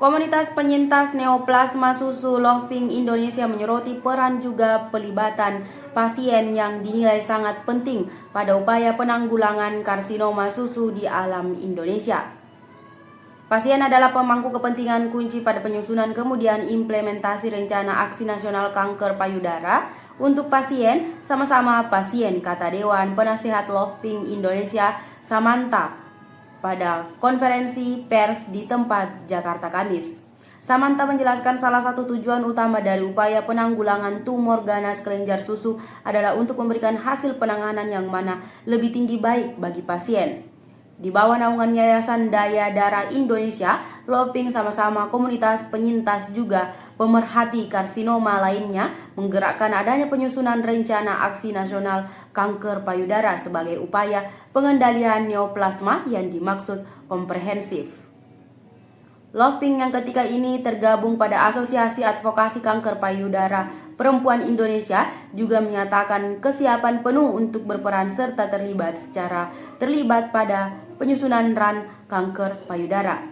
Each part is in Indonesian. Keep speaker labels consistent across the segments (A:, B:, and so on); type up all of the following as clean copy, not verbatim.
A: Komunitas penyintas neoplasma susu Lohping Indonesia menyoroti peran juga pelibatan pasien yang dinilai sangat penting pada upaya penanggulangan karsinoma susu di alam Indonesia. Pasien adalah pemangku kepentingan kunci pada penyusunan kemudian implementasi rencana aksi nasional kanker payudara untuk pasien, sama-sama pasien, kata Dewan Penasehat Lohping Indonesia Samantha pada konferensi pers di tempat Jakarta Kamis. Samantha menjelaskan salah satu tujuan utama dari upaya penanggulangan tumor ganas kelenjar susu adalah untuk memberikan hasil penanganan yang mana lebih tinggi baik bagi pasien. Di bawah naungan Yayasan Daya Darah Indonesia, Lohping sama-sama komunitas penyintas juga pemerhati karsinoma lainnya menggerakkan adanya penyusunan rencana aksi nasional kanker payudara sebagai upaya pengendalian neoplasma yang dimaksud komprehensif. Lohping yang ketika ini tergabung pada Asosiasi Advokasi Kanker Payudara Perempuan Indonesia juga menyatakan kesiapan penuh untuk berperan serta terlibat pada penyusunan RAN kanker payudara.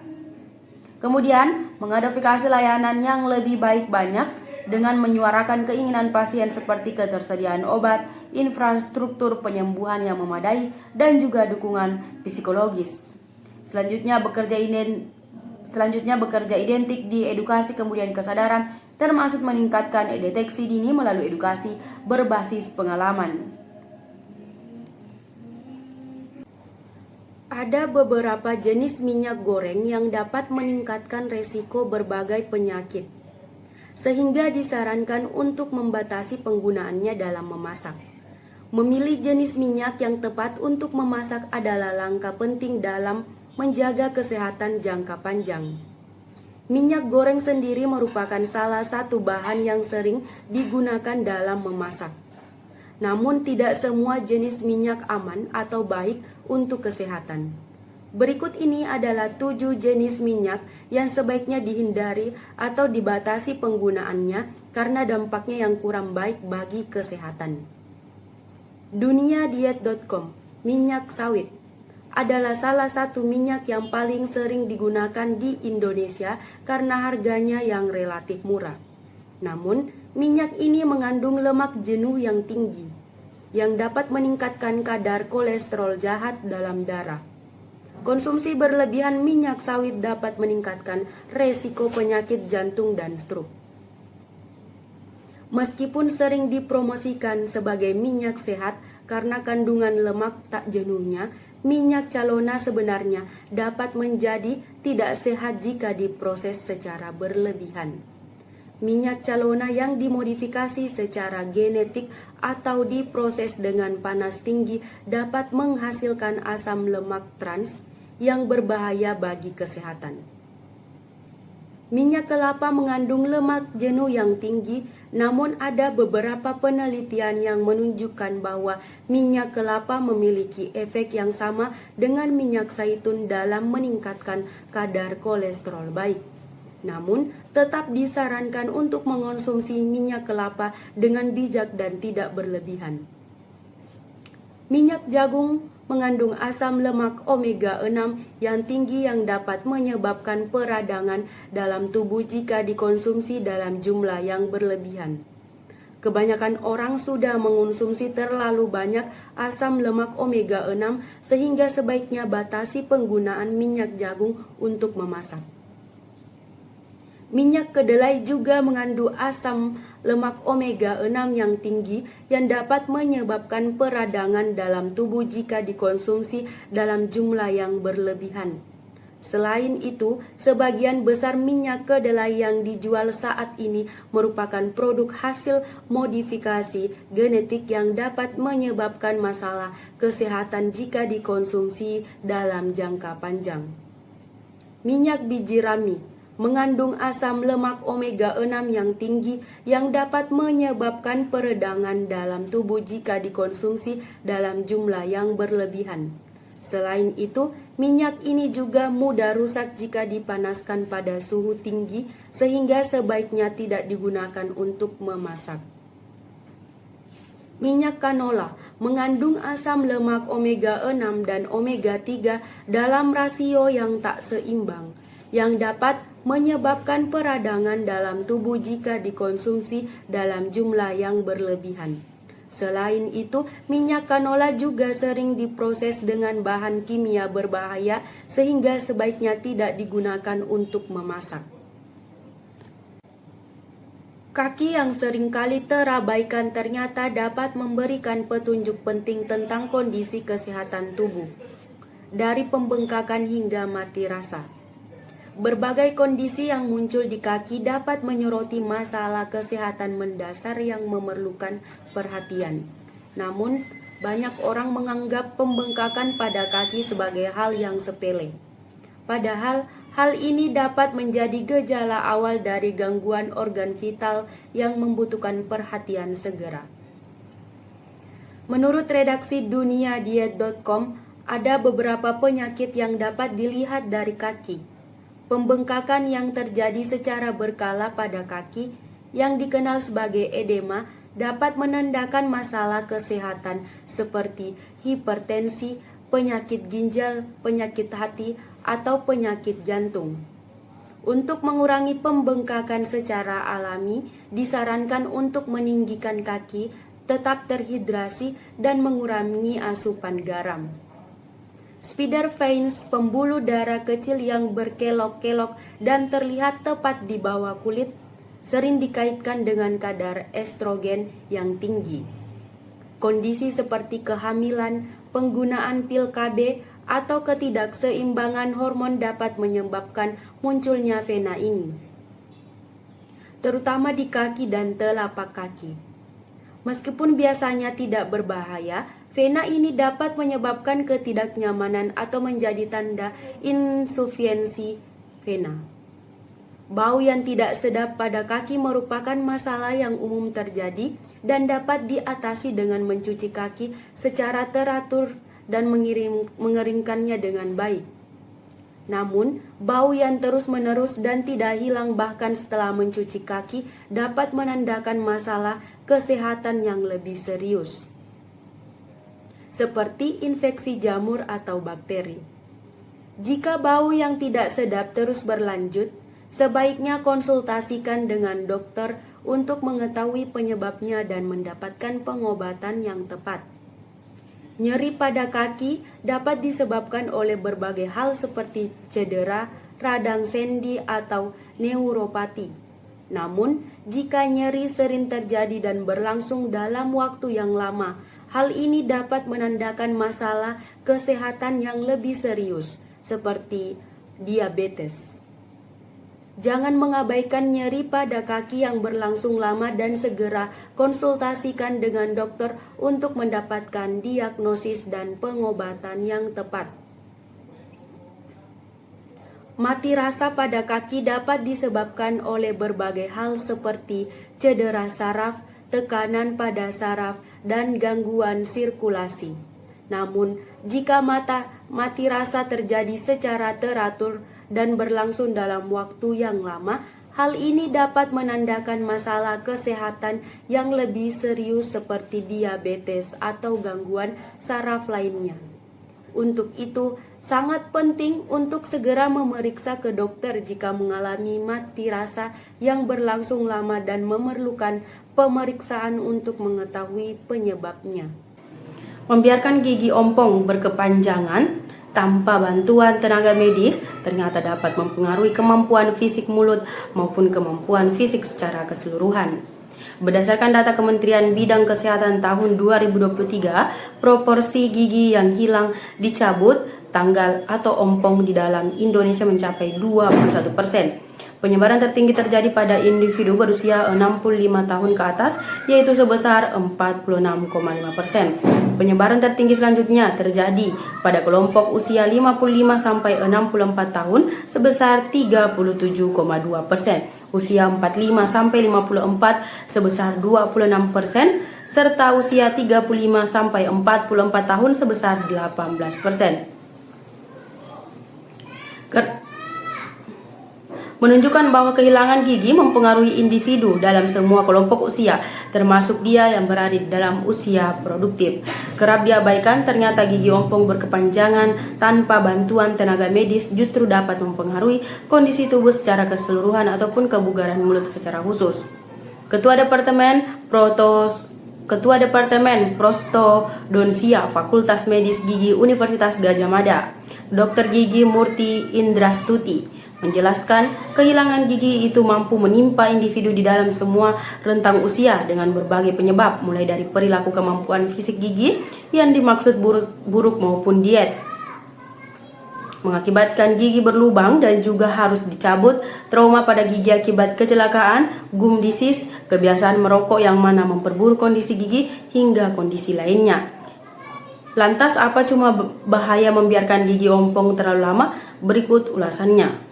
A: Kemudian, mengadvokasi layanan yang lebih baik banyak dengan menyuarakan keinginan pasien seperti ketersediaan obat, infrastruktur penyembuhan yang memadai, dan juga dukungan psikologis. Selanjutnya bekerja identik di edukasi kemudian kesadaran, termasuk meningkatkan deteksi dini melalui edukasi berbasis pengalaman. Ada beberapa jenis minyak goreng yang dapat meningkatkan resiko berbagai penyakit, sehingga disarankan untuk membatasi penggunaannya dalam memasak. Memilih jenis minyak yang tepat untuk memasak adalah langkah penting dalam menjaga kesehatan jangka panjang. Minyak goreng sendiri merupakan salah satu bahan yang sering digunakan dalam memasak. Namun tidak semua jenis minyak aman atau baik untuk kesehatan. Berikut ini adalah 7 jenis minyak yang sebaiknya dihindari atau dibatasi penggunaannya karena dampaknya yang kurang baik bagi kesehatan. Duniadiet.com. Minyak sawit adalah salah satu minyak yang paling sering digunakan di Indonesia karena harganya yang relatif murah. Namun, minyak ini mengandung lemak jenuh yang tinggi, yang dapat meningkatkan kadar kolesterol jahat dalam darah. Konsumsi berlebihan minyak sawit dapat meningkatkan resiko penyakit jantung dan stroke. Meskipun sering dipromosikan sebagai minyak sehat karena kandungan lemak tak jenuhnya, minyak calona sebenarnya dapat menjadi tidak sehat jika diproses secara berlebihan. Minyak calona yang dimodifikasi secara genetik atau diproses dengan panas tinggi dapat menghasilkan asam lemak trans yang berbahaya bagi kesehatan. Minyak kelapa mengandung lemak jenuh yang tinggi, namun ada beberapa penelitian yang menunjukkan bahwa minyak kelapa memiliki efek yang sama dengan minyak zaitun dalam meningkatkan kadar kolesterol baik. Namun, tetap disarankan untuk mengonsumsi minyak kelapa dengan bijak dan tidak berlebihan. Minyak jagung mengandung asam lemak omega 6 yang tinggi yang dapat menyebabkan peradangan dalam tubuh jika dikonsumsi dalam jumlah yang berlebihan. Kebanyakan orang sudah mengonsumsi terlalu banyak asam lemak omega 6 sehingga sebaiknya batasi penggunaan minyak jagung untuk memasak. Minyak kedelai juga mengandung asam lemak omega 6 yang tinggi yang dapat menyebabkan peradangan dalam tubuh jika dikonsumsi dalam jumlah yang berlebihan. Selain itu, sebagian besar minyak kedelai yang dijual saat ini merupakan produk hasil modifikasi genetik yang dapat menyebabkan masalah kesehatan jika dikonsumsi dalam jangka panjang. Minyak biji rami mengandung asam lemak omega 6 yang tinggi yang dapat menyebabkan peradangan dalam tubuh jika dikonsumsi dalam jumlah yang berlebihan. Selain itu, minyak ini juga mudah rusak jika dipanaskan pada suhu tinggi sehingga sebaiknya tidak digunakan untuk memasak. Minyak canola mengandung asam lemak omega 6 dan omega 3 dalam rasio yang tak seimbang. yang dapat menyebabkan peradangan dalam tubuh jika dikonsumsi dalam jumlah yang berlebihan. Selain itu, minyak kanola juga sering diproses dengan bahan kimia berbahaya sehingga sebaiknya tidak digunakan untuk memasak. Kaki yang seringkali terabaikan ternyata dapat memberikan petunjuk penting tentang kondisi kesehatan tubuh, dari pembengkakan hingga mati rasa. Berbagai kondisi yang muncul di kaki dapat menyoroti masalah kesehatan mendasar yang memerlukan perhatian. Namun, banyak orang menganggap pembengkakan pada kaki sebagai hal yang sepele. Padahal, hal ini dapat menjadi gejala awal dari gangguan organ vital yang membutuhkan perhatian segera. Menurut redaksi duniadiet.com, ada beberapa penyakit yang dapat dilihat dari kaki. Pembengkakan yang terjadi secara berkala pada kaki, yang dikenal sebagai edema, dapat menandakan masalah kesehatan seperti hipertensi, penyakit ginjal, penyakit hati, atau penyakit jantung. Untuk mengurangi pembengkakan secara alami, disarankan untuk meninggikan kaki, tetap terhidrasi, dan mengurangi asupan garam. Spider veins, pembuluh darah kecil yang berkelok-kelok dan terlihat tepat di bawah kulit, sering dikaitkan dengan kadar estrogen yang tinggi. Kondisi seperti kehamilan, penggunaan pil KB, atau ketidakseimbangan hormon dapat menyebabkan munculnya vena ini, terutama di kaki dan telapak kaki. Meskipun biasanya tidak berbahaya, vena ini dapat menyebabkan ketidaknyamanan atau menjadi tanda insufiensi vena. Bau yang tidak sedap pada kaki merupakan masalah yang umum terjadi dan dapat diatasi dengan mencuci kaki secara teratur dan mengeringkannya dengan baik. Namun, bau yang terus-menerus dan tidak hilang bahkan setelah mencuci kaki dapat menandakan masalah kesehatan yang lebih serius, seperti infeksi jamur atau bakteri. Jika bau yang tidak sedap terus berlanjut, sebaiknya konsultasikan dengan dokter untuk mengetahui penyebabnya dan mendapatkan pengobatan yang tepat. Nyeri pada kaki dapat disebabkan oleh berbagai hal seperti cedera, radang sendi, atau neuropati. Namun, jika nyeri sering terjadi dan berlangsung dalam waktu yang lama, hal ini dapat menandakan masalah kesehatan yang lebih serius, seperti diabetes. Jangan mengabaikan nyeri pada kaki yang berlangsung lama dan segera konsultasikan dengan dokter untuk mendapatkan diagnosis dan pengobatan yang tepat. Mati rasa pada kaki dapat disebabkan oleh berbagai hal seperti cedera saraf, tekanan pada saraf, dan gangguan sirkulasi. Namun, jika mati rasa terjadi secara teratur dan berlangsung dalam waktu yang lama, hal ini dapat menandakan masalah kesehatan yang lebih serius seperti diabetes atau gangguan saraf lainnya. Untuk itu, sangat penting untuk segera memeriksa ke dokter jika mengalami mati rasa yang berlangsung lama dan memerlukan pemeriksaan untuk mengetahui penyebabnya. Membiarkan gigi ompong berkepanjangan tanpa bantuan tenaga medis ternyata dapat mempengaruhi kemampuan fisik mulut maupun kemampuan fisik secara keseluruhan. Berdasarkan data Kementerian Bidang Kesehatan tahun 2023, proporsi gigi yang hilang, dicabut, tanggal atau ompong di dalam Indonesia mencapai 21%. Penyebaran tertinggi terjadi pada individu berusia 65 tahun ke atas, yaitu sebesar 46,5%. Penyebaran tertinggi selanjutnya terjadi pada kelompok usia 55 sampai 64 tahun sebesar 37,2%, usia 45 sampai 54 sebesar 26%, serta usia 35 sampai 44 tahun sebesar 18%. menunjukkan bahwa kehilangan gigi mempengaruhi individu dalam semua kelompok usia, termasuk dia yang berada di dalam usia produktif. Kerap diabaikan, ternyata gigi ompong berkepanjangan tanpa bantuan tenaga medis justru dapat mempengaruhi kondisi tubuh secara keseluruhan ataupun kebugaran mulut secara khusus. Ketua Departemen Prostodonsia Fakultas Medis Gigi Universitas Gadjah Mada, Dr. Gigi Murti Indrastuti, menjelaskan kehilangan gigi itu mampu menimpa individu di dalam semua rentang usia dengan berbagai penyebab, mulai dari perilaku kemampuan fisik gigi yang dimaksud buruk maupun diet, mengakibatkan gigi berlubang dan juga harus dicabut, trauma pada gigi akibat kecelakaan, gum disease, kebiasaan merokok yang mana memperburuk kondisi gigi, hingga kondisi lainnya. Lantas apa cuma bahaya membiarkan gigi ompong terlalu lama? Berikut ulasannya.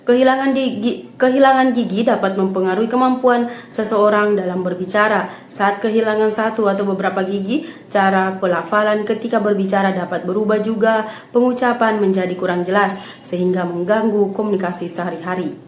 A: Kehilangan gigi dapat mempengaruhi kemampuan seseorang dalam berbicara. Saat kehilangan satu atau beberapa gigi, cara pelafalan ketika berbicara dapat berubah juga, pengucapan menjadi kurang jelas, sehingga mengganggu komunikasi sehari-hari.